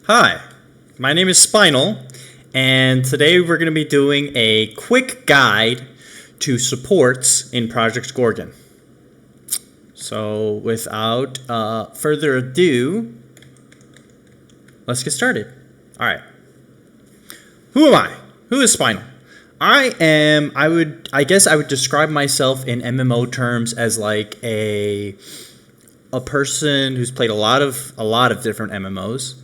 Hi, my name is Spinal, and today we're going to be doing a quick guide to supports in Project Gorgon. So without further ado, let's get started. All right. Who am I? Who is Spinal? I guess I would describe myself in MMO terms as like a person who's played a lot of different MMOs.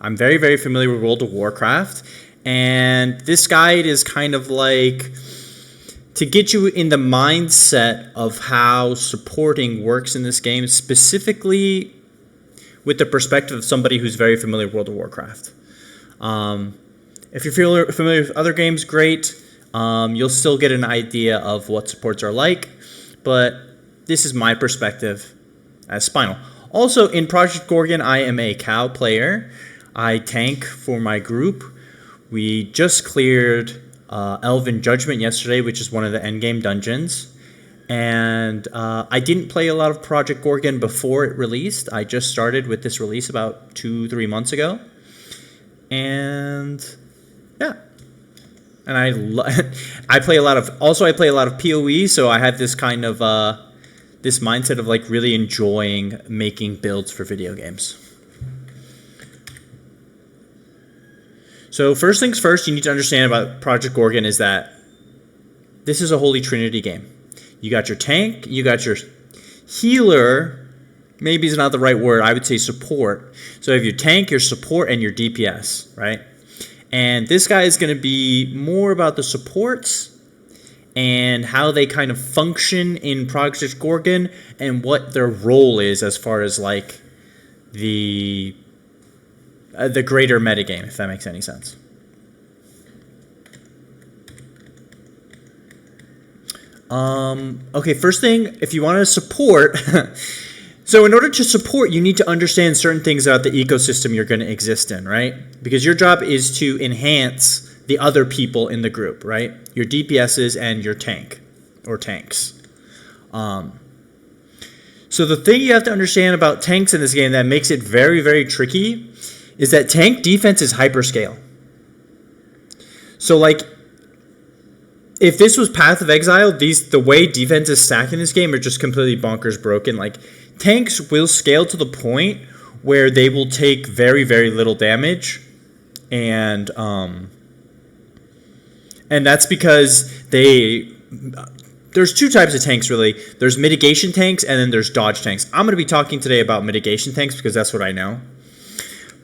I'm very, very familiar with World of Warcraft, and this guide is kind of like to get you in the mindset of how supporting works in this game, specifically with the perspective of somebody who's very familiar with World of Warcraft. If you're familiar with other games, great. You'll still get an idea of what supports are like, but this is my perspective as Spinal. Also, in Project Gorgon, I am a cow player. I tank for my group. We just cleared Elven Judgment yesterday, which is one of the endgame dungeons. And I didn't play a lot of Project Gorgon before it released. I just started with this release about 2-3 months ago. And yeah. And I play a lot of PoE, so I have this kind of this mindset of like really enjoying making builds for video games. So first things first, you need to understand about Project Gorgon is that this is a holy trinity game. You got your tank, you got your healer, maybe is not the right word, I would say support. So you have your tank, your support, and your DPS, right? And this guy is going to be more about the supports and how they kind of function in Project Gorgon and what their role is as far as like the greater metagame, if that makes any sense. Okay, first thing, if you want to support, so in order to support, you need to understand certain things about the ecosystem you're going to exist in, right? Because your job is to enhance the other people in the group, right? Your DPSs and your tank, or tanks. So the thing you have to understand about tanks in this game that makes it very, very tricky is that tank defense is hyperscale. So like, if this was Path of Exile, the way defenses stack in this game are just completely bonkers broken. Like, tanks will scale to the point where they will take very, very little damage, and that's because there's two types of tanks, really. There's mitigation tanks, and then there's dodge tanks. I'm going to be talking today about mitigation tanks because that's what I know.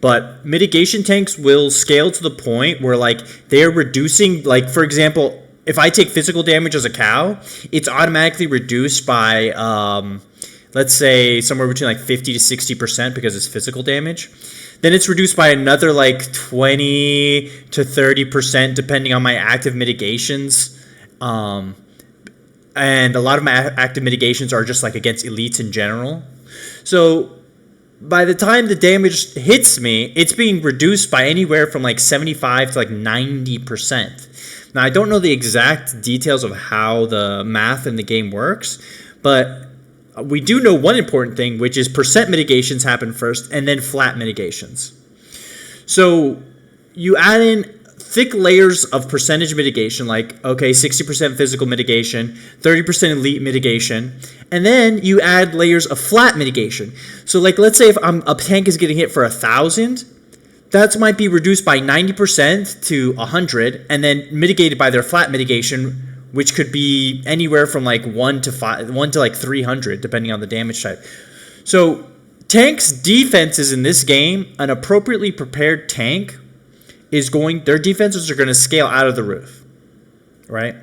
But mitigation tanks will scale to the point where, like, they're reducing, like, for example, if I take physical damage as a cow, it's automatically reduced by, let's say, somewhere between, like, 50 to 60% because it's physical damage. Then it's reduced by another, like, 20 to 30% depending on my active mitigations. And a lot of my active mitigations are just, like, against elites in general. So by the time the damage hits me, it's being reduced by anywhere from like 75 to like 90%. Now, I don't know the exact details of how the math in the game works, but we do know one important thing, which is percent mitigations happen first and then flat mitigations. So you add in thick layers of percentage mitigation, like, okay, 60% physical mitigation, 30% elite mitigation, and then you add layers of flat mitigation. So, like, let's say if a tank is getting hit for 1,000, that might be reduced by 90% to 100, and then mitigated by their flat mitigation, which could be anywhere from like 1 to like 300, depending on the damage type. So, tanks' defenses in this game, an appropriately prepared tank their defenses are going to scale out of the roof, right?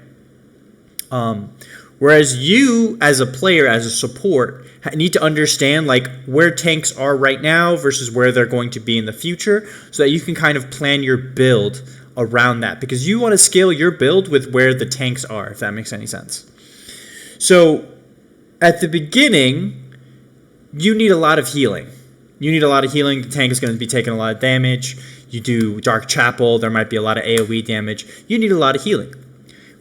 Whereas you, as a player, as a support, need to understand like where tanks are right now versus where they're going to be in the future, so that you can kind of plan your build around that, because you want to scale your build with where the tanks are, if that makes any sense. So at the beginning, you need a lot of healing. The tank is going to be taking a lot of damage. You do Dark Chapel, there might be a lot of AoE damage. You need a lot of healing.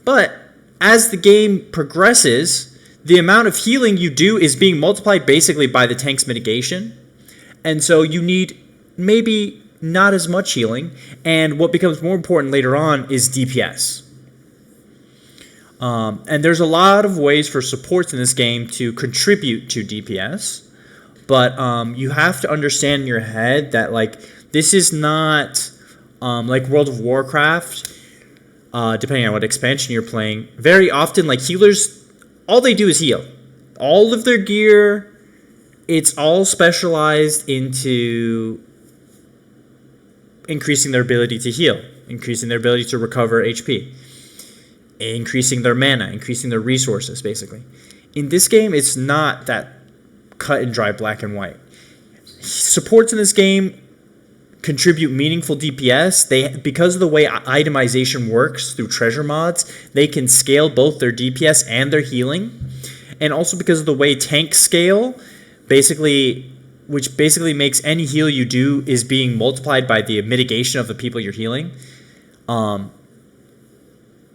But as the game progresses, the amount of healing you do is being multiplied basically by the tank's mitigation. And so you need maybe not as much healing. And what becomes more important later on is DPS. And there's a lot of ways for supports in this game to contribute to DPS, but you have to understand in your head that like this is not like World of Warcraft. Depending on what expansion you're playing, very often like healers, all they do is heal. All of their gear, it's all specialized into increasing their ability to heal, increasing their ability to recover HP, increasing their mana, increasing their resources, basically. In this game, it's not that cut and dry black and white. Supports in this game contribute meaningful DPS. Because of the way itemization works through treasure mods, they can scale both their DPS and their healing. And also because of the way tanks scale, which basically makes any heal you do is being multiplied by the mitigation of the people you're healing.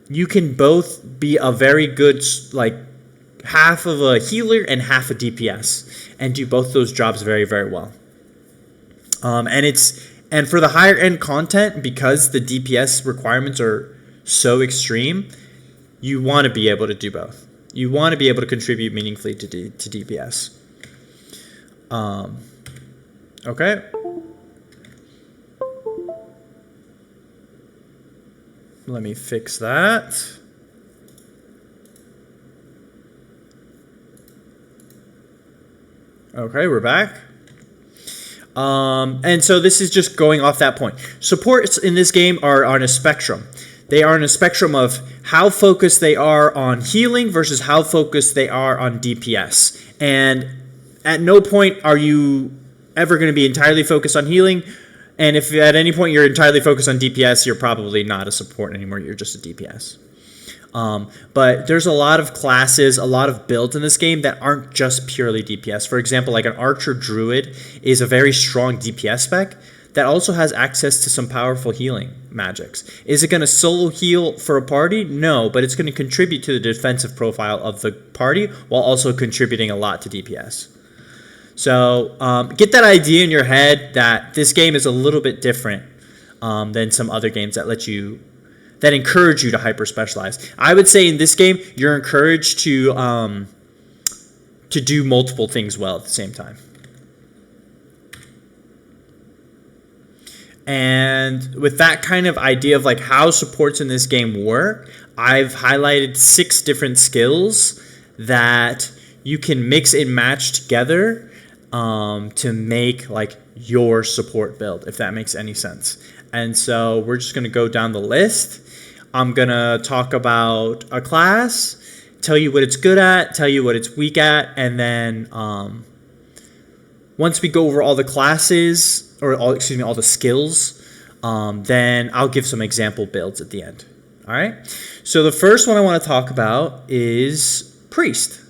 You can both be a very good like half of a healer and half a DPS and do both those jobs very, very well. And for the higher end content, because the DPS requirements are so extreme, you want to be able to do both. You want to be able to contribute meaningfully to DPS. Okay. Let me fix that. Okay, we're back. And so this is just going off that point. Supports in this game are on a spectrum. They are on a spectrum of how focused they are on healing versus how focused they are on DPS. And at no point are you ever going to be entirely focused on healing. And if at any point you're entirely focused on DPS, you're probably not a support anymore. You're just a DPS. But there's a lot of classes, a lot of builds in this game that aren't just purely DPS. For example, like an Archer Druid is a very strong DPS spec that also has access to some powerful healing magics. Is it going to solo heal for a party? No, but it's going to contribute to the defensive profile of the party while also contributing a lot to DPS. So get that idea in your head that this game is a little bit different than some other games that encourage you to hyper specialize. I would say in this game, you're encouraged to do multiple things well at the same time. And with that kind of idea of like how supports in this game work, I've highlighted 6 different skills that you can mix and match together to make like your support build, if that makes any sense. And so we're just going to go down the list. I'm going to talk about a class, tell you what it's good at, tell you what it's weak at, and then once we go over all the classes, or all the skills, then I'll give some example builds at the end. All right? So the first one I want to talk about is Priest.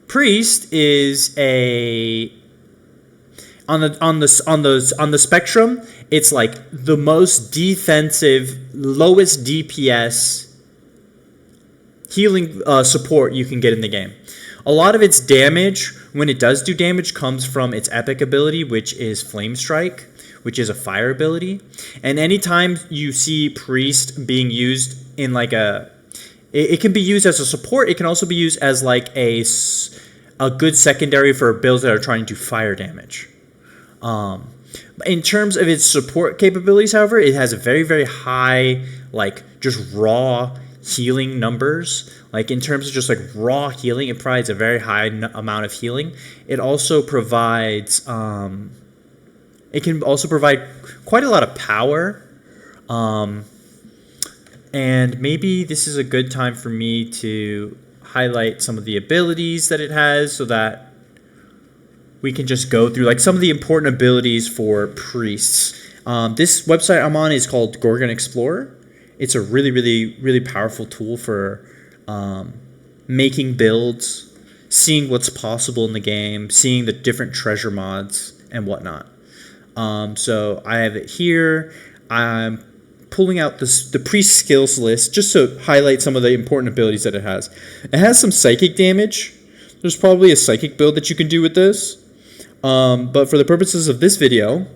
Priest is on the spectrum, it's like the most defensive, lowest DPS healing support you can get in the game. A lot of its damage, when it does do damage, comes from its epic ability, which is Flame Strike, which is a fire ability. And anytime you see Priest being used in like it can be used as a support. It can also be used as like a good secondary for builds that are trying to fire damage. In terms of its support capabilities, however, it has a very, very high, like, just raw healing numbers. Like, in terms of just, like, raw healing, it provides a very high amount of healing. It also provides, it can also provide quite a lot of power. And maybe this is a good time for me to highlight some of the abilities that it has so that we can just go through like some of the important abilities for priests. This website I'm on is called Gorgon Explorer. It's a really, really, really powerful tool for making builds, seeing what's possible in the game, seeing the different treasure mods and whatnot. So I have it here. I'm pulling out the priest skills list just to highlight some of the important abilities that it has. It has some psychic damage. There's probably a psychic build that you can do with this. But for the purposes of this video,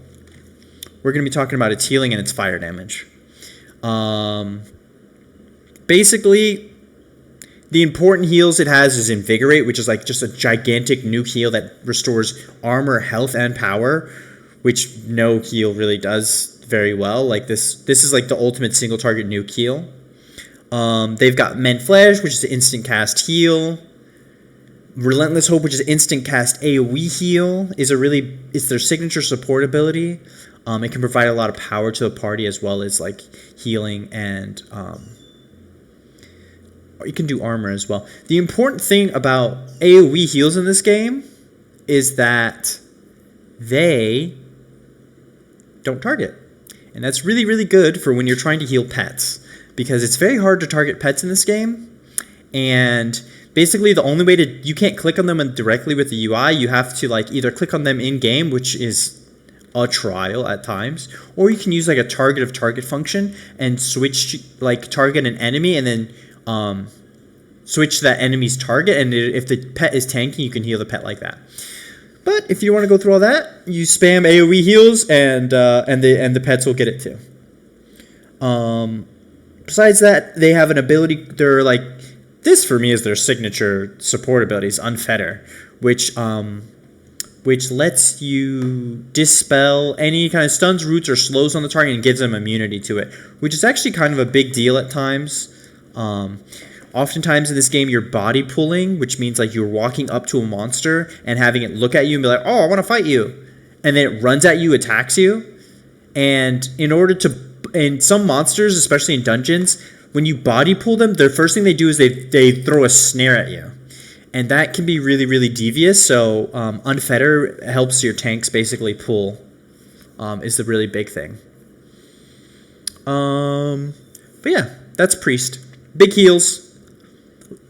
we're going to be talking about its healing and its fire damage. Basically, the important heals it has is Invigorate, which is like just a gigantic nuke heal that restores armor, health, and power, which no heal really does very well. Like this is like the ultimate single target nuke heal. They've got Ment Flash, which is an instant cast heal. Relentless Hope, which is instant cast AoE heal, it's their signature support ability. It can provide a lot of power to the party as well as like healing, and you can do armor as well. The important thing about AoE heals in this game is that they don't target. And that's really, really good for when you're trying to heal pets, because it's very hard to target pets in this game. And basically the only way you can't click on them directly with the UI. You have to like either click on them in game, which is a trial at times, or you can use like a target function and switch, like target an enemy and then switch that enemy's target, and if the pet is tanking, you can heal the pet like that. But if you want to go through all that, you spam AoE heals, and the pets will get it too. Besides that, they have an ability. They're like, this for me is their signature support abilities, Unfetter, which lets you dispel any kind of stuns, roots, or slows on the target and gives them immunity to it, which is actually kind of a big deal at times. Oftentimes in this game, you're body pulling, which means like you're walking up to a monster and having it look at you and be like, oh, I want to fight you. And then it runs at you, attacks you. And in some monsters, especially in dungeons, when you body pull them, the first thing they do is they throw a snare at you. And that can be really, really devious. So Unfetter helps your tanks basically pull, is the really big thing. But yeah, that's Priest. Big heals,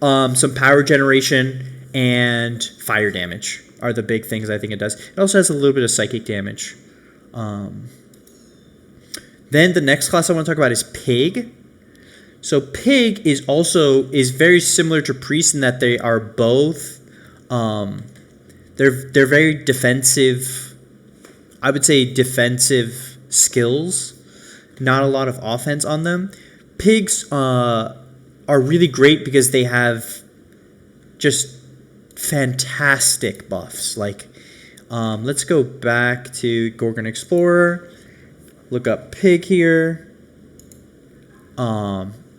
some power generation, and fire damage are the big things I think it does. It also has a little bit of psychic damage. Then the next class I want to talk about is Pig. So Pig is very similar to Priest in that they are both they're very defensive. I would say defensive skills. Not a lot of offense on them. Pigs are really great because they have just fantastic buffs. Like, let's go back to Gorgon Explorer. Look up Pig here.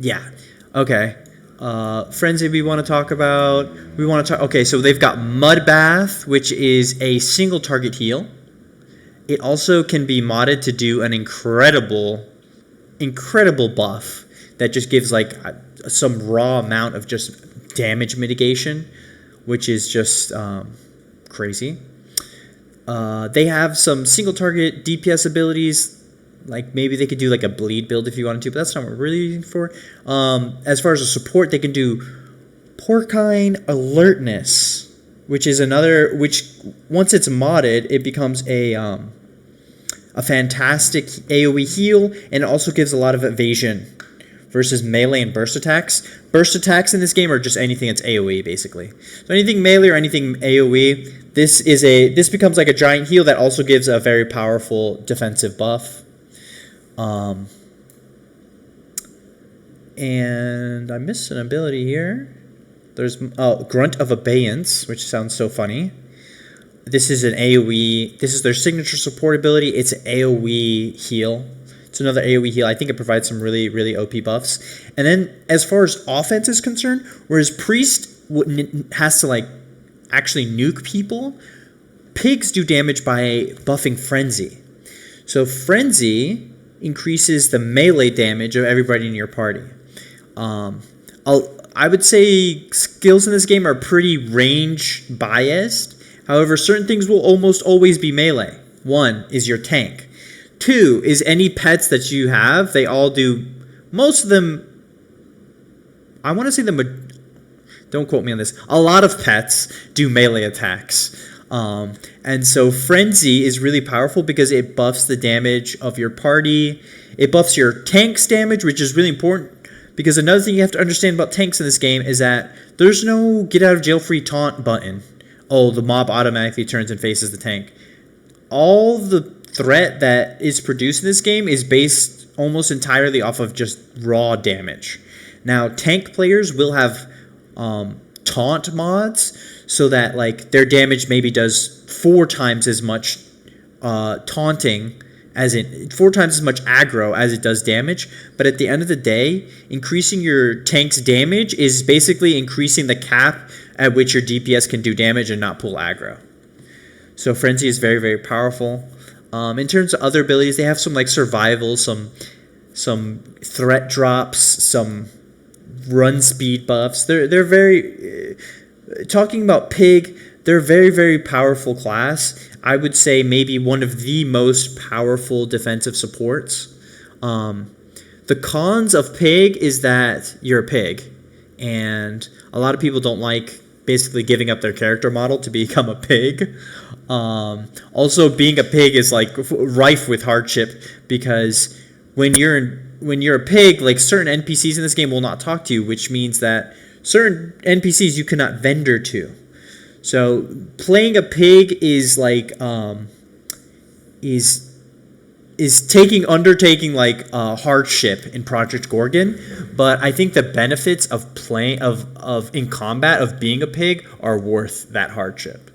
Yeah. Okay. Frenzy we want to talk about. Okay, so they've got Mud Bath, which is a single target heal. It also can be modded to do an incredible buff that just gives like some raw amount of just damage mitigation, which is just crazy. They have some single target DPS abilities. Like maybe they could do like a bleed build if you wanted to, but that's not what we're really using for. As far as a support, they can do Porcine Alertness, which is which once it's modded, it becomes a fantastic AoE heal, and it also gives a lot of evasion versus melee and burst attacks. Burst attacks in this game are just anything that's AoE, basically. So anything melee or anything AoE, this becomes like a giant heal that also gives a very powerful defensive buff. And I missed an ability here. There's Grunt of Abeyance, which sounds so funny. This is an AoE. This is their signature support ability. It's an AoE heal. It's another AoE heal. I think it provides some really, really OP buffs. And then as far as offense is concerned, whereas Priest has to like actually nuke people, Pigs do damage by buffing Frenzy. So Frenzy increases the melee damage of everybody in your party. I would say skills in this game are pretty range biased. However, certain things will almost always be melee. One is your tank. Two is any pets that you have. They all do, most of them, I want to say don't quote me on this, a lot of pets do melee attacks. And so Frenzy is really powerful because it buffs the damage of your party. It buffs your tank's damage, which is really important, because another thing you have to understand about tanks in this game is that there's no get out of jail free taunt button. oh, the mob automatically turns and faces the tank. All the threat that is produced in this game is based almost entirely off of just raw damage. Now, tank players will have taunt mods, so that like their damage maybe does 4 times as much taunting, as in 4 times as much aggro as it does damage. But at the end of the day, increasing your tank's damage is basically increasing the cap at which your DPS can do damage and not pull aggro. So Frenzy is very, very powerful. In terms of other abilities, they have some like survival, some threat drops, some run speed buffs. They're very talking about Pig. They're a very, very powerful class. I would say maybe one of the most powerful defensive supports. The cons of Pig is that you're a pig, and a lot of people don't like basically giving up their character model to become a pig. Also, being a pig is like rife with hardship, because when you're a pig, like certain NPCs in this game will not talk to you, which means that certain NPCs you cannot vendor to. So playing a pig is like is undertaking like hardship in Project Gorgon, but I think the benefits of playing of in combat of being a pig are worth that hardship.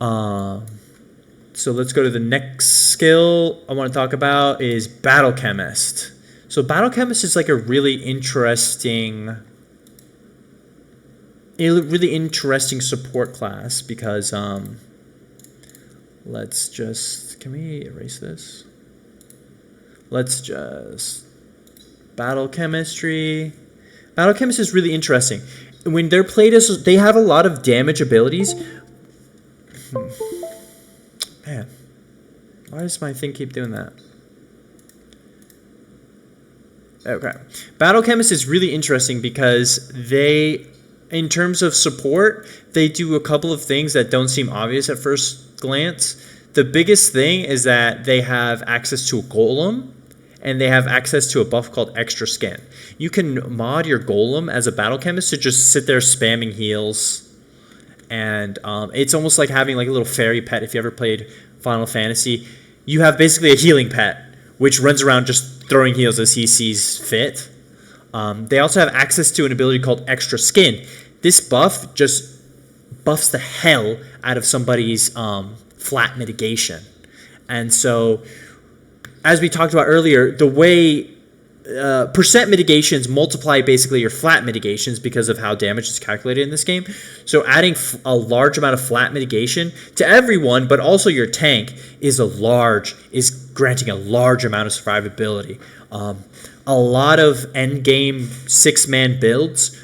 So let's go to the next skill I want to talk about is Battle Chemist. So Battle Chemist is like a really interesting support class, because let's just, can we erase this? Let's just, Battle Chemistry. Battle Chemist is really interesting. When they're played as, they have a lot of damage abilities. Man, why does my thing keep doing that? Okay. Battle Chemist is really interesting because they, in terms of support, they do a couple of things that don't seem obvious at first glance. The biggest thing is that they have access to a golem, and they have access to a buff called Extra Skin. You can mod your golem as a Battle Chemist to just sit there spamming heals. And it's almost like having like a little fairy pet. If you ever played Final Fantasy, you have basically a healing pet, which runs around just throwing heals as he sees fit. They also have access to an ability called Extra Skin. This buff just buffs the hell out of somebody's flat mitigation. And so, as we talked about earlier, the way percent mitigations multiply basically your flat mitigations because of how damage is calculated in this game. So adding a large amount of flat mitigation to everyone, but also your tank, is granting a large amount of survivability. A lot of endgame 6-man builds,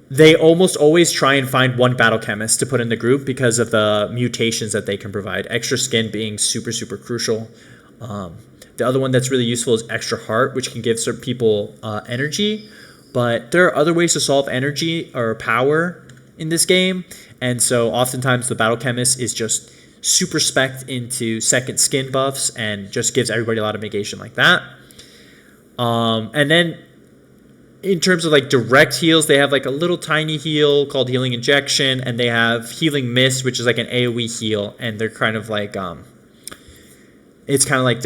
they almost always try and find one Battle Chemist to put in the group because of the mutations that they can provide. Extra Skin being super, super crucial. The other one that's really useful is Extra Heart, which can give certain people energy. But there are other ways to solve energy or power in this game. And so oftentimes the Battle Chemist is just super spec'd into second skin buffs and just gives everybody a lot of mitigation like that. And then in terms of like direct heals, they have like a little tiny heal called Healing Injection, and they have Healing Mist, which is like an AoE heal, and they're kind of like it's kind of like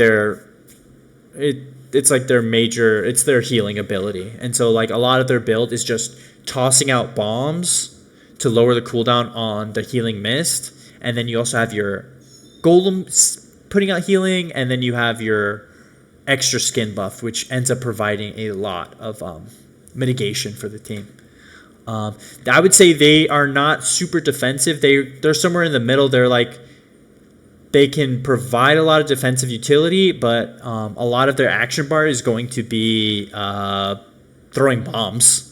it's like their healing ability. And so like a lot of their build is just tossing out bombs to lower the cooldown on the Healing Mist, and then you also have your Golem putting out healing, and then you have your Extra Skin buff, which ends up providing a lot of mitigation for the team. I would say they are not super defensive. They're somewhere in the middle. They're like, they can provide a lot of defensive utility, but a lot of their action bar is going to be throwing bombs,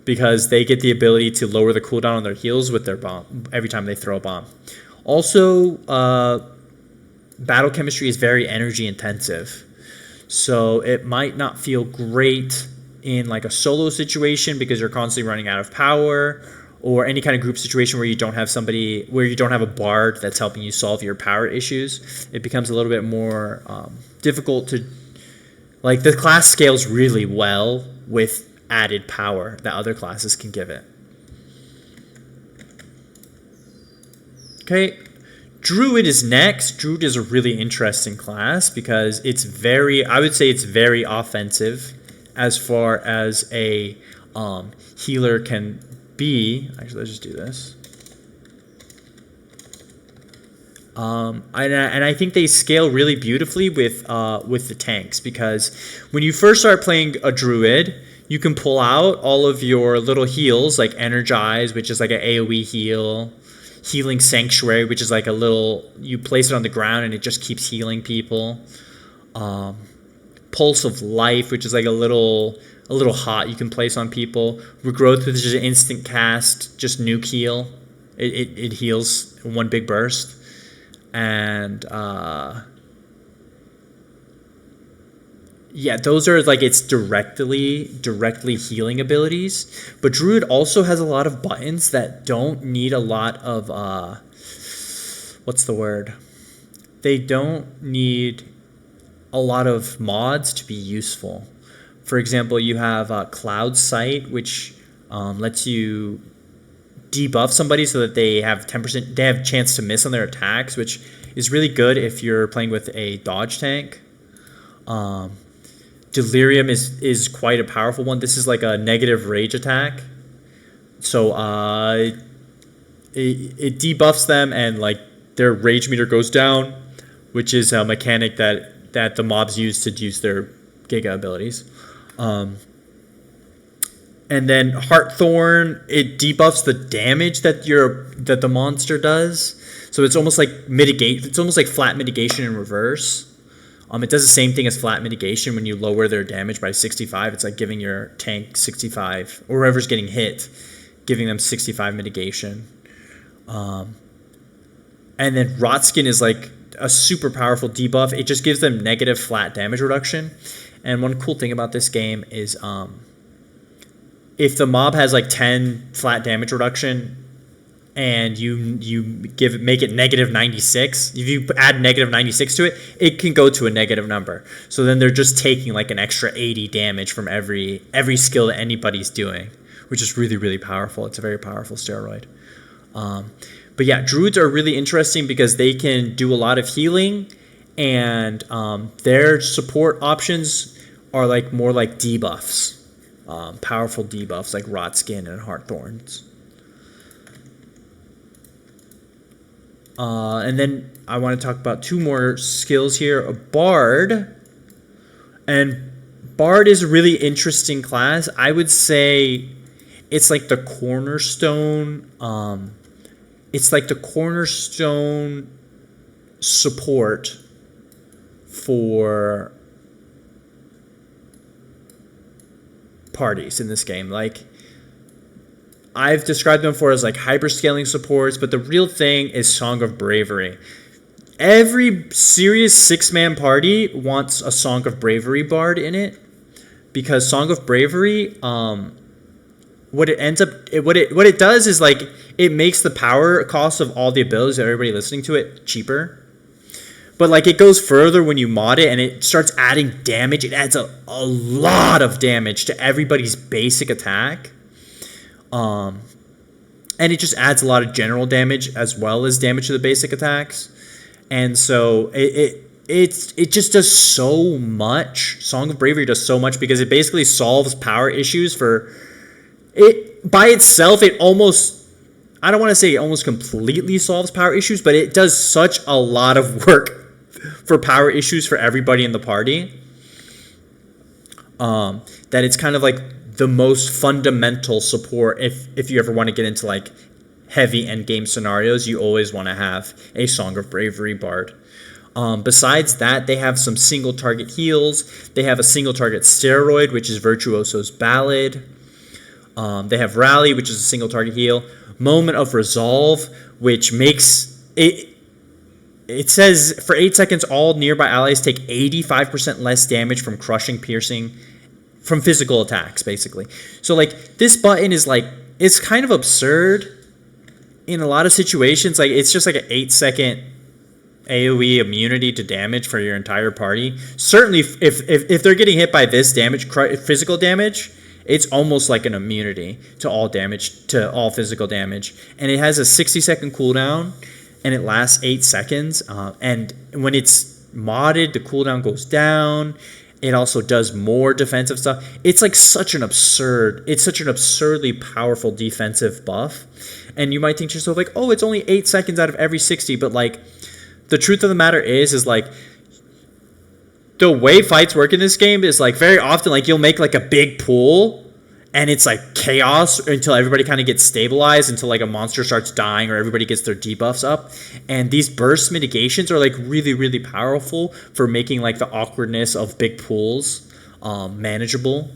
because they get the ability to lower the cooldown on their heals with their bomb every time they throw a bomb. Also, Battle Chemistry is very energy intensive, so it might not feel great in like a solo situation because you're constantly running out of power, or any kind of group situation where you don't have a bard that's helping you solve your power issues. It becomes a little bit more difficult to, like, the class scales really well with added power that other classes can give it. Okay, Druid is next. Druid is a really interesting class because it's I would say it's very offensive as far as a healer can be. Actually, let's just do this. And I think they scale really beautifully with the tanks, because when you first start playing a Druid, you can pull out all of your little heals, like Energize, which is like an AoE heal, Healing Sanctuary, which is like a little, you place it on the ground and it just keeps healing people. Pulse of Life, which is like a little hot you can place on people. Regrowth, which is an instant cast, just nuke heal. It heals in one big burst. And yeah, those are like its directly healing abilities. But Druid also has a lot of buttons that don't need a lot of what's the word? They don't need a lot of mods to be useful. For example, you have Cloud Sight, which lets you debuff somebody so that they have 10%, they have a chance to miss on their attacks, which is really good if you're playing with a dodge tank. Delirium is quite a powerful one. This is like a negative rage attack, so it debuffs them and like their rage meter goes down, which is a mechanic that the mobs use to use their Giga abilities. And then Heartthorn, it debuffs the damage that the monster does. So it's almost like It's almost like flat mitigation in reverse. It does the same thing as flat mitigation when you lower their damage by 65. It's like giving your tank 65, or whoever's getting hit, giving them 65 mitigation. And then Rotskin is like a super powerful debuff. It just gives them negative flat damage reduction. And one cool thing about this game is if the mob has like 10 flat damage reduction and you make it negative 96, if you add negative 96 to it, it can go to a negative number. So then they're just taking like an extra 80 damage from every skill that anybody's doing, which is really, really powerful. It's a very powerful steroid. But yeah, Druids are really interesting because they can do a lot of healing, and their support options are like more like debuffs. Powerful debuffs like Rotskin and Heartthorns. And then I want to talk about two more skills here. A Bard. And Bard is a really interesting class. I would say it's like the cornerstone. It's like the cornerstone support for parties in this game. Like, I've described them as like hyperscaling supports, but the real thing is Song of Bravery. Every serious 6-man party wants a Song of Bravery bard in it, because Song of Bravery, what it does is like it makes the power cost of all the abilities of everybody listening to it cheaper. But like it goes further when you mod it, and it starts adding damage. It adds a lot of damage to everybody's basic attack. And it just adds a lot of general damage as well as damage to the basic attacks. And so it just does so much. Song of Bravery does so much because it basically solves power issues for it by itself. It almost, I don't want to say it almost completely solves power issues, but it does such a lot of work for power issues for everybody in the party, that it's kind of like the most fundamental support. If you ever want to get into like heavy end game scenarios, you always want to have a Song of Bravery bard. Besides that, they have some single target heals. They have a single target steroid, which is Virtuoso's Ballad. They have Rally, which is a single target heal. Moment of Resolve, which makes it. It says for 8 seconds, all nearby allies take 85% less damage from crushing, piercing, from physical attacks, basically. So like this button is like, it's kind of absurd in a lot of situations. Like it's just like an 8-second AoE immunity to damage for your entire party. Certainly if they're getting hit by this damage, physical damage, it's almost like an immunity to all damage, to all physical damage. And it has a 60-second cooldown. and it lasts 8 seconds. And when it's modded, the cooldown goes down. It also does more defensive stuff. It's like such an absurdly powerful defensive buff. And you might think to yourself like, oh, it's only 8 seconds out of every 60. But like, the truth of the matter is like, the way fights work in this game is like very often like you'll make like a big pool and it's like chaos until everybody kind of gets stabilized, until like a monster starts dying or everybody gets their debuffs up. And these burst mitigations are like really, really powerful for making like the awkwardness of big pools manageable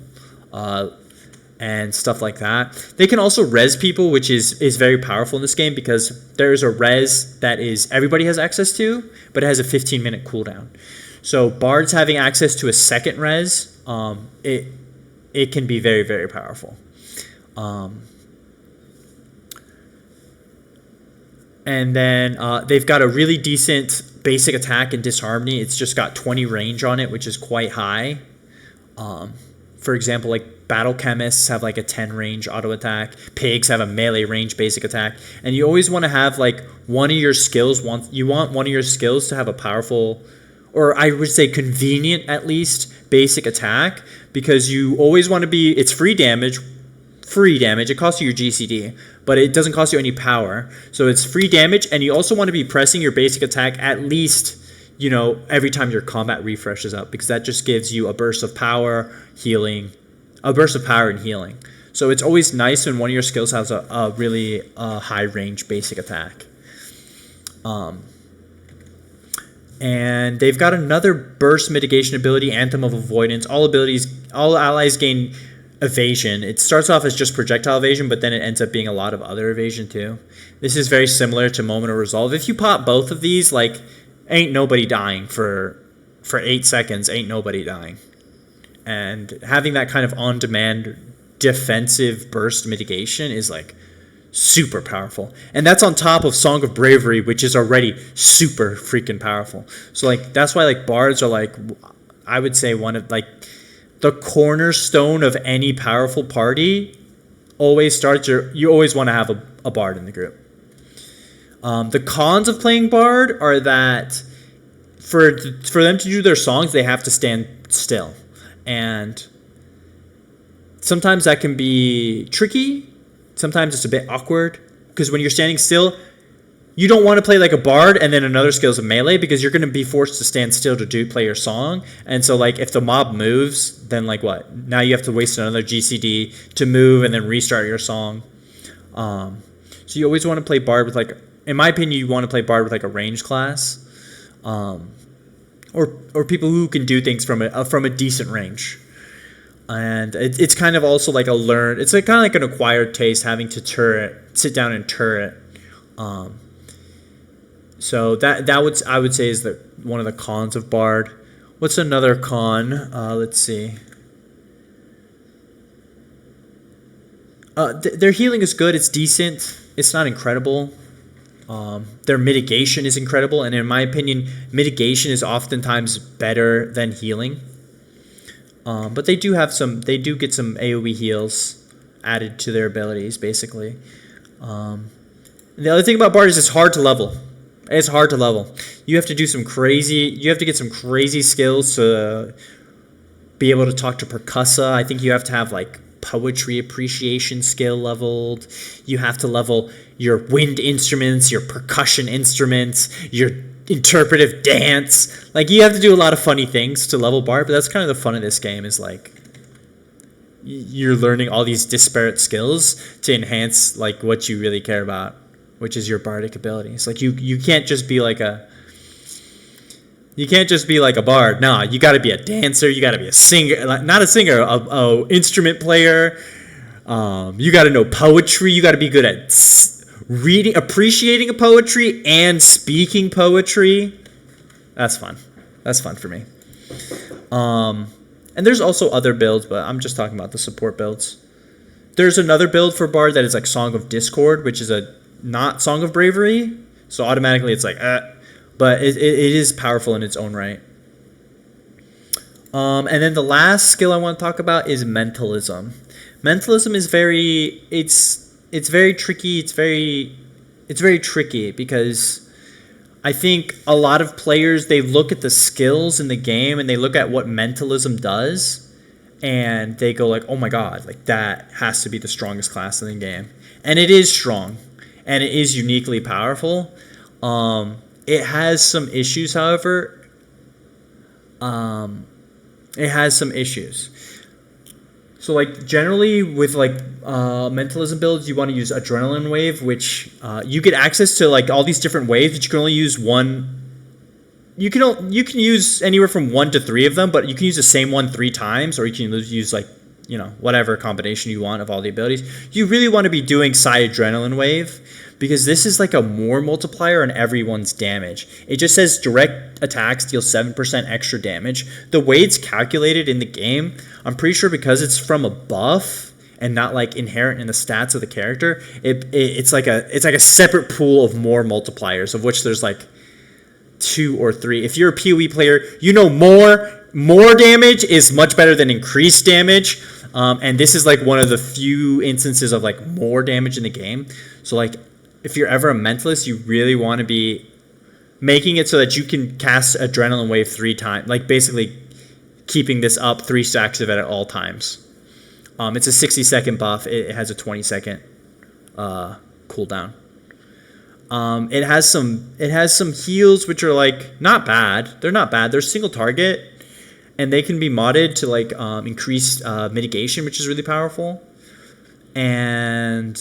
and stuff like that. They can also res people, which is very powerful in this game because there's a res that is everybody has access to, but it has a 15-minute cooldown. So bards having access to a second res, it can be very, very powerful. And then they've got a really decent basic attack and disharmony. It's just got 20 range on it, which is quite high. For example, like battle chemists have like a 10 range auto attack. Pigs have a melee range basic attack. And you always want to have like one of your skills. You want one of your skills to have a powerful, or I would say convenient at least, basic attack, because you always want to be, it's free damage, it costs you your GCD, but it doesn't cost you any power. So it's free damage, and you also want to be pressing your basic attack at least, you know, every time your combat refreshes up, because that just gives you a burst of power, healing, a burst of power and healing. So it's always nice when one of your skills has a really high range basic attack. And they've got another burst mitigation ability, Anthem of Avoidance. All allies gain evasion. It starts off as just projectile evasion, but then it ends up being a lot of other evasion too. This is very similar to Moment of Resolve. If you pop both of these, like, ain't nobody dying for 8 seconds. Ain't nobody dying. And having that kind of on-demand defensive burst mitigation is like super powerful. And that's on top of Song of Bravery, which is already super freaking powerful. So like that's why like bards are like, I would say one of like the cornerstone of any powerful party. Always starts you always want to have a bard in the group. The cons of playing bard are that for them to do their songs, they have to stand still. And sometimes that can be tricky. Sometimes it's a bit awkward because when you're standing still, you don't want to play like a bard and then another skill is a melee, because you're going to be forced to stand still to play your song. And so like if the mob moves, then like what? Now you have to waste another GCD to move and then restart your song. So you always want to play bard with like, in my opinion, you want to play bard with like a range class, or people who can do things from a decent range. And it's kind of also like it's like kind of like an acquired taste having to sit down and turret. So I would say is one of the cons of bard. What's another con? Let's see. Their healing is good. It's decent. It's not incredible. Their mitigation is incredible, and in my opinion, mitigation is oftentimes better than healing. But they do get some AoE heals added to their abilities, basically. And the other thing about bard is it's hard to level. It's hard to level. You have to get some crazy skills to be able to talk to percussa. I think you have to have like poetry appreciation skill leveled. You have to level your wind instruments, your percussion instruments, your interpretive dance. Like you have to do a lot of funny things to level bard, but that's kind of the fun of this game, is like you're learning all these disparate skills to enhance like what you really care about, which is your bardic abilities. Like you can't just be like a bard. Nah, you got to be a dancer, you got to be a singer, not a singer, a instrument player. You got to know poetry, you got to be good at appreciating a poetry and speaking poetry. That's fun for me. And there's also other builds, but I'm just talking about the support builds. There's another build for bard that is like Song of Discord, which is not Song of Bravery, so automatically it's like but it is powerful in its own right. And then the last skill I want to talk about is Mentalism. Mentalism is it's very tricky. It's very tricky because I think a lot of players, they look at the skills in the game and they look at what Mentalism does and they go like, oh my god, like that has to be the strongest class in the game. And it is strong and it is uniquely powerful. It has some issues, however. It has some issues. So like generally with like Mentalism builds, you want to use Adrenaline Wave, which you get access to like all these different waves, but you can only use one. You can use anywhere from 1 to 3 of them, but you can use the same one 3 times, or you can use like, you know, whatever combination you want of all the abilities. You really want to be doing Psi Adrenaline Wave because this is like a more multiplier on everyone's damage. It just says direct attacks deal 7% extra damage. The way it's calculated in the game, I'm pretty sure because it's from a buff and not like inherent in the stats of the character, it's like a separate pool of more multipliers, of which there's like 2 or 3. If you're a PoE player, you know more damage is much better than increased damage. And this is like one of the few instances of like more damage in the game. So like if you're ever a mentalist, you really want to be making it so that you can cast Adrenaline Wave 3 times, like basically keeping this up 3 stacks of it at all times. It's a 60-second buff. It has a 20-second cooldown. It has some heals which are like not bad. They're not bad. They're single target, and they can be modded to like increase mitigation, which is really powerful. And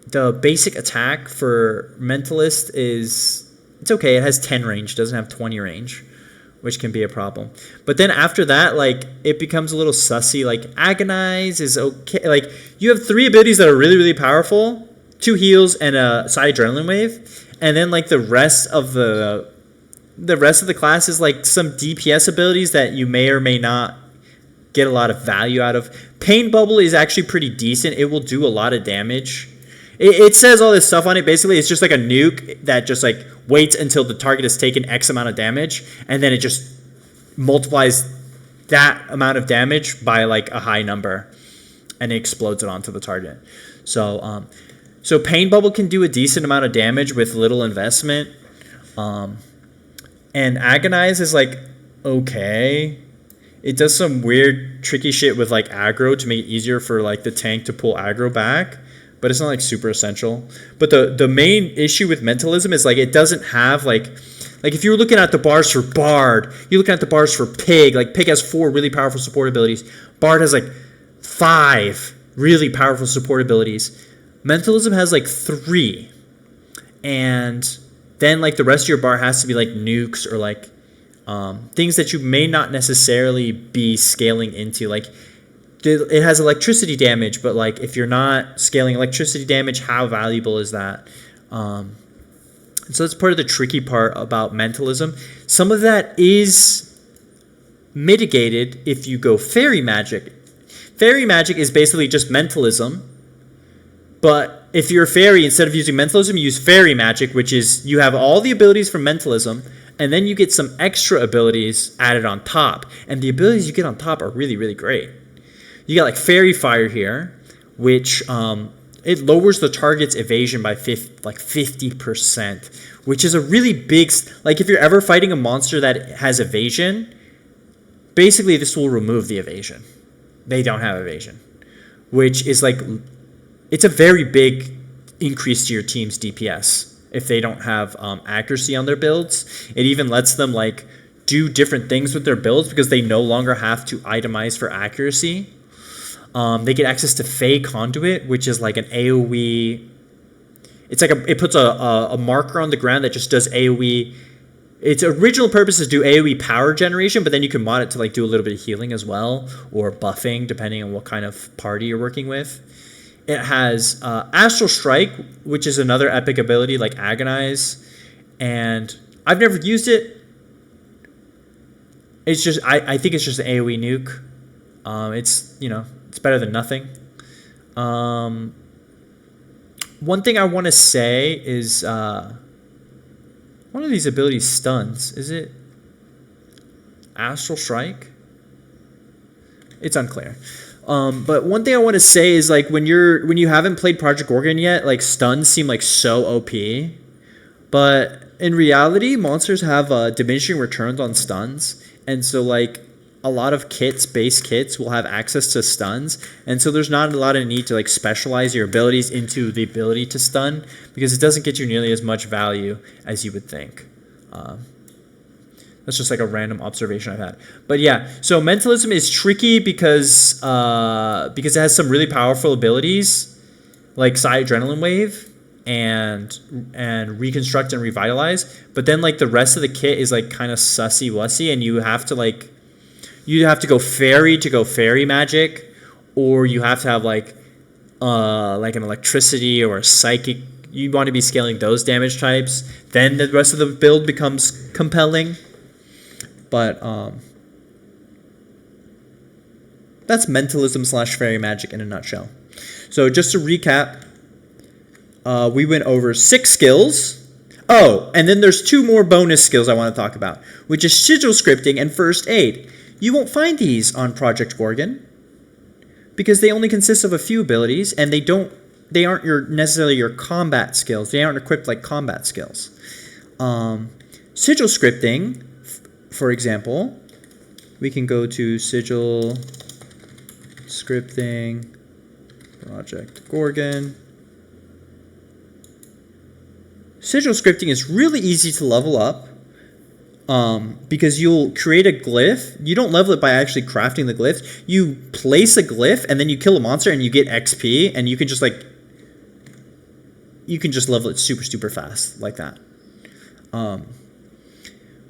the basic attack for Mentalist it's okay. It has 10 range, doesn't have 20 range, which can be a problem. But then after that, like it becomes a little sussy. Like Agonize is okay. Like you have 3 abilities that are really, really powerful, 2 heals and a Psi Adrenaline Wave, and then like the rest of the class is like some DPS abilities that you may or may not get a lot of value out of. Pain Bubble is actually pretty decent. It will do a lot of damage. It says all this stuff on it. Basically, it's just like a nuke that just like waits until the target has taken X amount of damage, and then it just multiplies that amount of damage by like a high number, and it explodes it onto the target. So, so Pain Bubble can do a decent amount of damage with little investment. And Agonize is like okay. It does some weird tricky shit with like aggro to make it easier for like the tank to pull aggro back, but it's not like super essential. But the main issue with Mentalism is like it doesn't have like if you're looking at the bars for Bard, you're looking at the bars for Pig. Like Pig has 4 really powerful support abilities. Bard has like 5 really powerful support abilities. Mentalism has like 3, and then like the rest of your bar has to be like nukes or like things that you may not necessarily be scaling into. Like it has electricity damage, but like if you're not scaling electricity damage, how valuable is that? So that's part of the tricky part about Mentalism. Some of that is mitigated if you go Fairy Magic. Fairy Magic is basically just Mentalism, but if you're a fairy, instead of using Mentalism, you use Fairy Magic, which is you have all the abilities from Mentalism, and then you get some extra abilities added on top. And the abilities you get on top are really, really great. You got like Fairy Fire here, which it lowers the target's evasion by 50%, which is a really big... Like if you're ever fighting a monster that has evasion, basically this will remove the evasion. They don't have evasion, which is like... It's a very big increase to your team's DPS if they don't have accuracy on their builds. It even lets them like do different things with their builds because they no longer have to itemize for accuracy. They get access to Fey Conduit, which is like an AoE. It's like it puts a marker on the ground that just does AoE. Its original purpose is to do AoE power generation, but then you can mod it to like do a little bit of healing as well, or buffing depending on what kind of party you're working with. It has Astral Strike, which is another epic ability like Agonize, and I've never used it. It's just I think it's just an AoE nuke. It's it's better than nothing. One thing I want to say is one of these abilities stuns. Is it Astral Strike? It's unclear. But one thing I want to say is like when you haven't played Project Gorgon yet, like stuns seem like so OP, but in reality, monsters have diminishing returns on stuns, and so like a lot of base kits will have access to stuns, and so there's not a lot of need to like specialize your abilities into the ability to stun because it doesn't get you nearly as much value as you would think. That's just like a random observation I've had. But yeah, so Mentalism is tricky because it has some really powerful abilities like Psi Adrenaline Wave and Reconstruct and Revitalize. But then like the rest of the kit is like kind of sussy-wussy, and you have to go fairy to go fairy magic, or you have to have like an electricity or a psychic. You want to be scaling those damage types. Then the rest of the build becomes compelling. But that's Mentalism / fairy magic in a nutshell. So just to recap, we went over 6 skills. Oh, and then there's 2 more bonus skills I want to talk about, which is sigil scripting and first aid. You won't find these on Project Gorgon because they only consist of a few abilities, and they aren't necessarily your combat skills. They aren't equipped like combat skills. Sigil scripting, for example, we can go to sigil scripting, Project Gorgon. Sigil scripting is really easy to level up because you'll create a glyph. You don't level it by actually crafting the glyph. You place a glyph and then you kill a monster and you get XP, and you can just level it super fast like that.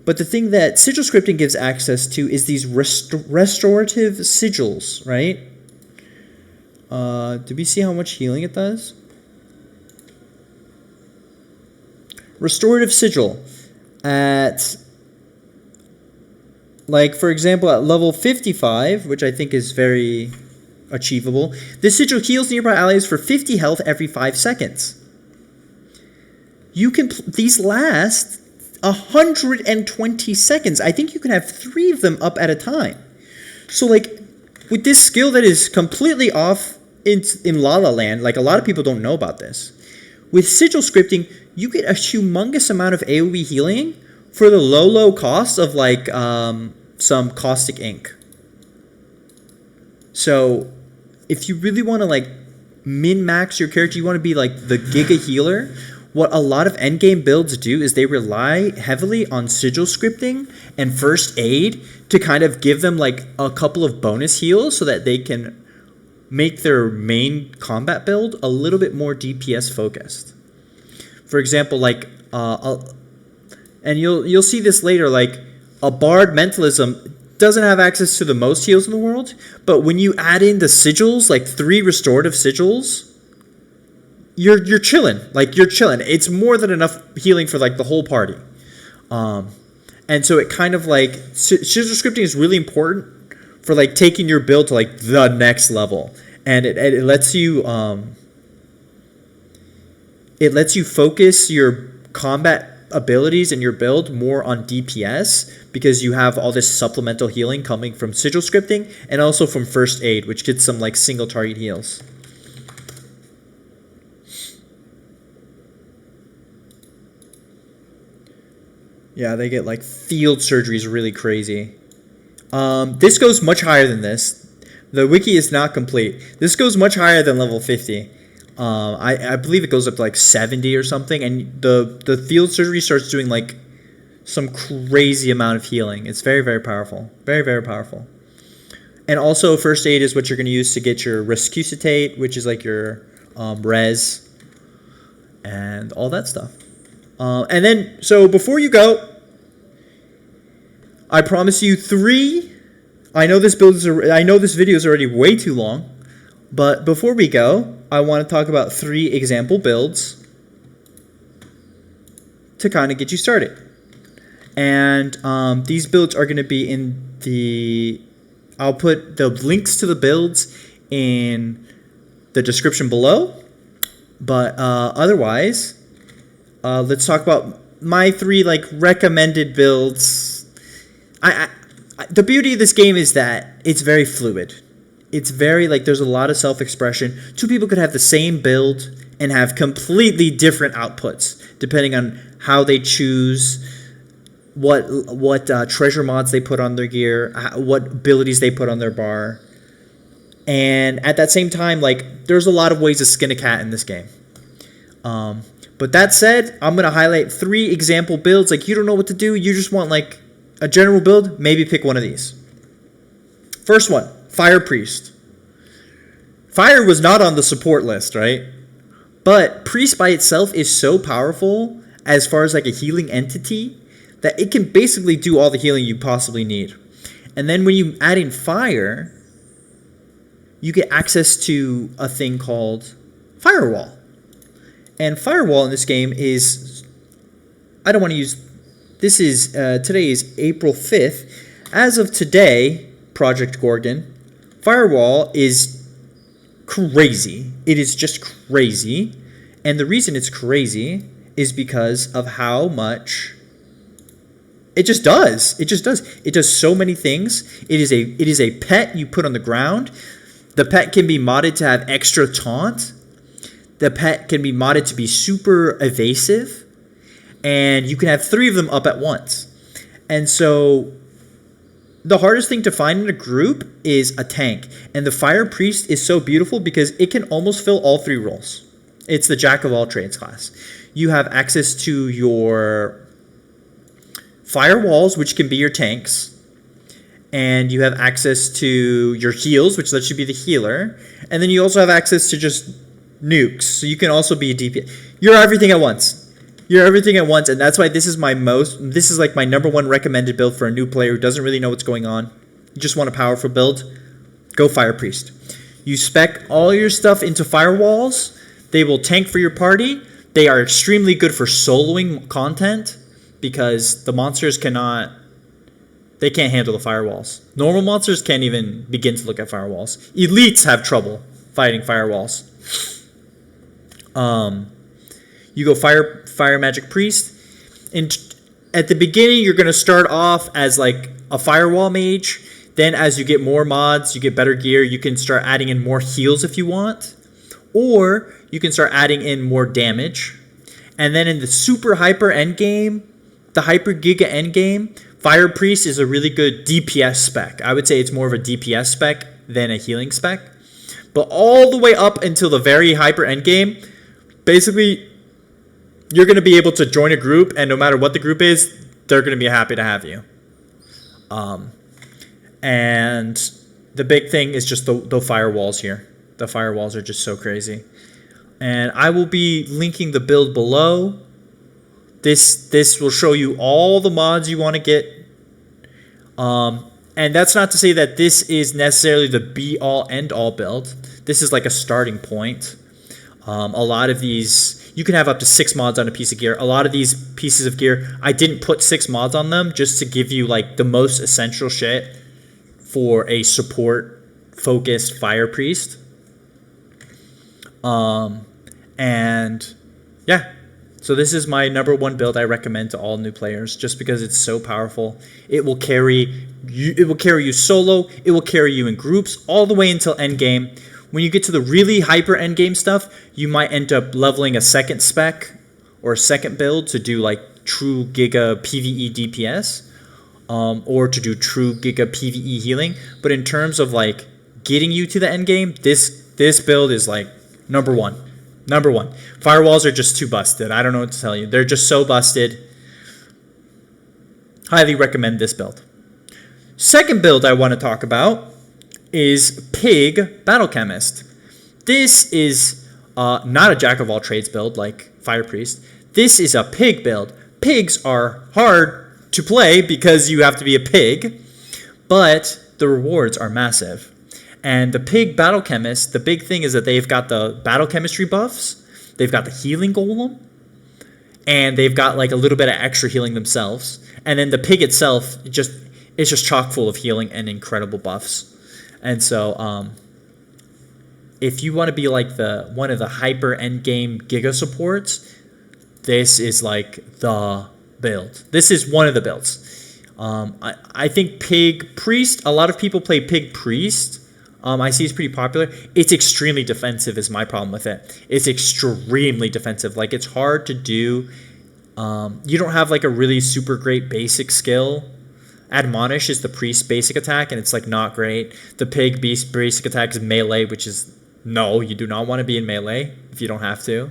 But the thing that sigil scripting gives access to is these restorative sigils, right? Do we see how much healing it does? Restorative sigil at, like, for example, at level 55, which I think is very achievable, this sigil heals nearby allies for 50 health every 5 seconds. These last 120 seconds. I think you can have 3 of them up at a time. So like with this skill that is completely off in La La Land, like a lot of people don't know about this. With sigil scripting, you get a humongous amount of AoE healing for the low cost of like some caustic ink. So if you really want to like min-max your character, you want to be like the giga healer, what a lot of endgame builds do is they rely heavily on sigil scripting and first aid to kind of give them like a couple of bonus heals so that they can make their main combat build a little bit more DPS focused. For example, like, and you'll see this later, like a Bard Mentalism doesn't have access to the most heals in the world, but when you add in the sigils, like 3 restorative sigils, you're chilling. Like, you're chilling. It's more than enough healing for, like, the whole party. And so it kind of, like, sigil scripting is really important for, like, taking your build to, like, the next level. And it lets you, focus your combat abilities and your build more on DPS because you have all this supplemental healing coming from sigil scripting and also from first aid, which gets some, like, single target heals. Yeah, they get like field surgery is really crazy. This goes much higher than this. The wiki is not complete. This goes much higher than level 50. I believe it goes up to like 70 or something, and the field surgery starts doing like some crazy amount of healing. It's very, very powerful. Very, very powerful. And also first aid is what you're going to use to get your Rescucitate, which is like your res and all that stuff. And then, so before you go, I promise you 3. I know this video is already way too long, but before we go, I want to talk about 3 example builds to kind of get you started. And these builds are going to be in the. I'll put the links to the builds in the description below, but otherwise. Let's talk about my 3 like recommended builds. The beauty of this game is that it's very fluid. it's very like there's a lot of self-expression. Two people could have the same build and have completely different outputs depending on how they choose what treasure mods they put on their gear, what abilities they put on their bar. And at that same time, like, there's a lot of ways to skin a cat in this game. But that said, I'm going to highlight 3 example builds. Like, you don't know what to do. You just want, like, a general build. Maybe pick one of these. First one, Fire Priest. Fire was not on the support list, right? But Priest by itself is so powerful as far as, like, a healing entity that it can basically do all the healing you possibly need. And then when you add in Fire, you get access to a thing called Firewall. And Firewall in this game is, I don't want to use, this is, today is April 5th. As of today, Project Gorgon, Firewall is crazy. It is just crazy. And the reason it's crazy is because of how much it just does. It just does. It does so many things. It is a pet you put on the ground. The pet can be modded to have extra taunt. The pet can be modded to be super evasive. And you can have 3 of them up at once. And so the hardest thing to find in a group is a tank. And the Fire Priest is so beautiful because it can almost fill all 3 roles. It's the Jack of all trades class. You have access to your firewalls, which can be your tanks. And you have access to your heals, which lets you be the healer. And then you also have access to just nukes. So you can also be a DPS. You're everything at once. You're everything at once. And that's why this is like my number 1 recommended build for a new player who doesn't really know what's going on. You just want a powerful build. Go Fire Priest. You spec all your stuff into firewalls. They will tank for your party. They are extremely good for soloing content because the monsters can't handle the firewalls. Normal monsters can't even begin to look at firewalls. Elites have trouble fighting firewalls. You go Fire Magic Priest. And at the beginning, you're going to start off as like a firewall mage. Then as you get more mods, you get better gear, you can start adding in more heals if you want. Or you can start adding in more damage. And then in the super hyper endgame, the hyper giga endgame, Fire Priest is a really good DPS spec. I would say it's more of a DPS spec than a healing spec. But all the way up until the very hyper endgame, basically, you're going to be able to join a group, and no matter what the group is, they're going to be happy to have you. And the big thing is just the firewalls here. The firewalls are just so crazy. And I will be linking the build below. This will show you all the mods you want to get. And that's not to say that this is necessarily the be-all, end-all build. This is like a starting point. A lot of these, you can have up to 6 mods on a piece of gear. A lot of these pieces of gear, I didn't put 6 mods on them just to give you like the most essential shit for a support-focused Fire Priest. And yeah, so this is my number 1 build I recommend to all new players just because it's so powerful. It will carry you solo, it will carry you in groups all the way until endgame. When you get to the really hyper endgame stuff, you might end up leveling a second spec or a second build to do like true giga PvE DPS, or to do true giga PvE healing. But in terms of like getting you to the endgame, this build is like number 1. Number 1. Firewalls are just too busted. I don't know what to tell you. They're just so busted. Highly recommend this build. Second build I want to talk about is Pig Battle Chemist. This is not a Jack of all trades build like Fire Priest. This is a pig build. Pigs are hard to play because you have to be a pig, but the rewards are massive. And the Pig Battle Chemist, the big thing is that they've got the battle chemistry buffs, they've got the healing golem, and they've got like a little bit of extra healing themselves. And then the pig itself, it's just chock full of healing and incredible buffs. And so, if you want to be like one of the hyper endgame giga supports, this is like the build. This is one of the builds. I think Pig Priest. A lot of people play Pig Priest I see it's pretty popular. It's extremely defensive is my problem with it. It's extremely defensive. Like, it's hard to do. You don't have like a really super great basic skill. Admonish is the priest basic attack, and it's like not great. The pig beast basic attack is melee, which is no, you do not want to be in melee if you don't have to.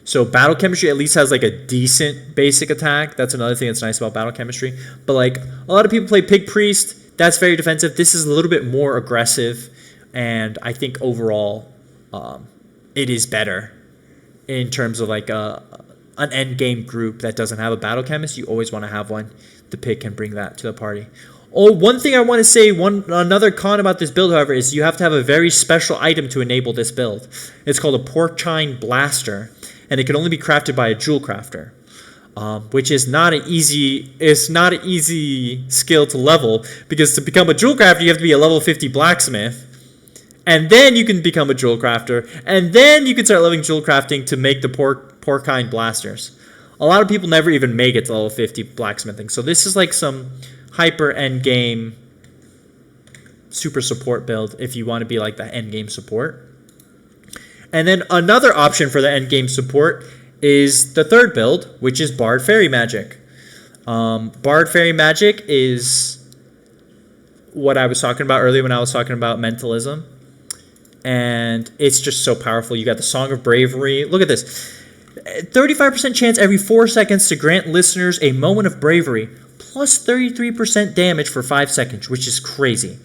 So battle chemistry at least has like a decent basic attack. That's another thing that's nice about battle chemistry. But like a lot of people play pig priest. That's very defensive. This is a little bit more aggressive, and I think overall it is better in terms of like an end game group that doesn't have a battle chemist. You always want to have one. The pig can bring that to the party. Oh, one thing I want to say, another con about this build, however, is you have to have a very special item to enable this build. It's called a porcine blaster, and it can only be crafted by a jewel crafter, which is not an easy. It's not an easy skill to level, because to become a jewel crafter, you have to be a level 50 blacksmith, and then you can become a jewel crafter, and then you can start leveling jewel crafting to make the porcine blasters. A lot of people never even make it to level 50 blacksmithing, so this is like some hyper end game super support build if you want to be like the end game support. And then another option for the end game support is the third build, which is Bard Fairy Magic. Bard Fairy Magic is what I was talking about earlier when I was talking about Mentalism, and it's just so powerful. You got the Song of Bravery. Look at this. 35% chance every 4 seconds to grant listeners a moment of bravery, plus 33% damage for 5 seconds, which is crazy.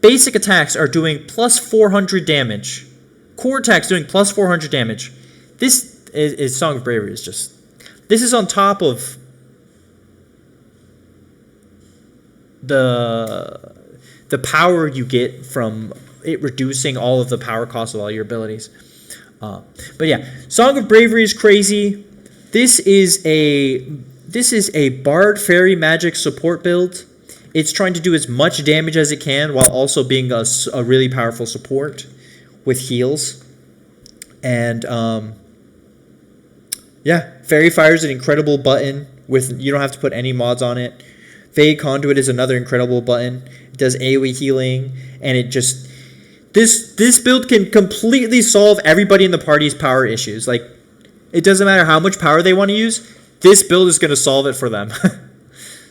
Basic attacks are doing plus 400 damage. Core attacks doing plus 400 damage. This is Song of Bravery is just... This is on top of the power you get from it reducing all of the power cost of all your abilities. But yeah, Song of Bravery is crazy. This is a Bard Fairy Magic support build. It's trying to do as much damage as it can while also being a really powerful support with heals. And yeah, Fairy Fire is an incredible button. You don't have to put any mods on it. Vague Conduit is another incredible button. It does AoE healing, and it just... This build can completely solve everybody in the party's power issues. Like, it doesn't matter how much power they want to use. This build is going to solve it for them.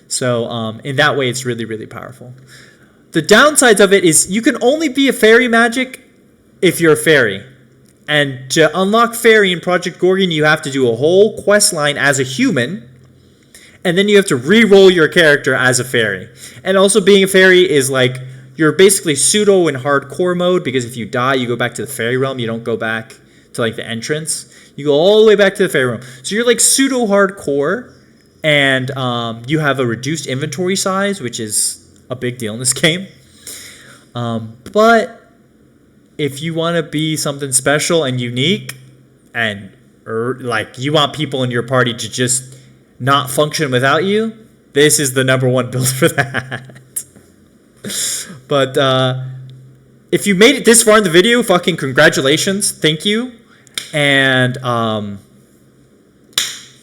So, in that way, it's really, really powerful. The downsides of it is you can only be a fairy magic if you're a fairy. And to unlock fairy in Project Gorgon, you have to do a whole quest line as a human. And then you have to re-roll your character as a fairy. And also being a fairy is like... You're basically pseudo in hardcore mode, because if you die, you go back to the fairy realm. You don't go back to like the entrance. You go all the way back to the fairy realm. So you're like pseudo hardcore, and you have a reduced inventory size, which is a big deal in this game. But if you want to be something special and unique, and like you want people in your party to just not function without you, this is the #1 build for that. But if you made it this far in the video, fucking congratulations. Thank you. And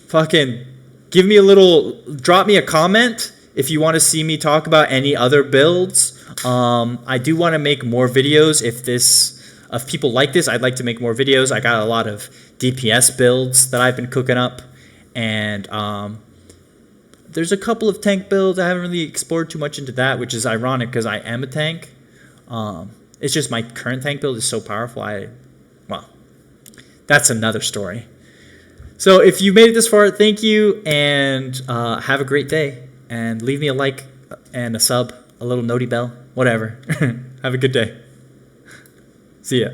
fucking drop me a comment if you want to see me talk about any other builds. I do want to make more videos. If people like this, I'd like to make more videos. I got a lot of DPS builds that I've been cooking up, and there's a couple of tank builds. I haven't really explored too much into that, which is ironic because I am a tank. It's just my current tank build is so powerful. Well, that's another story. So if you made it this far, thank you, and have a great day. And leave me a like and a sub, a little noti bell, whatever. Have a good day. See ya.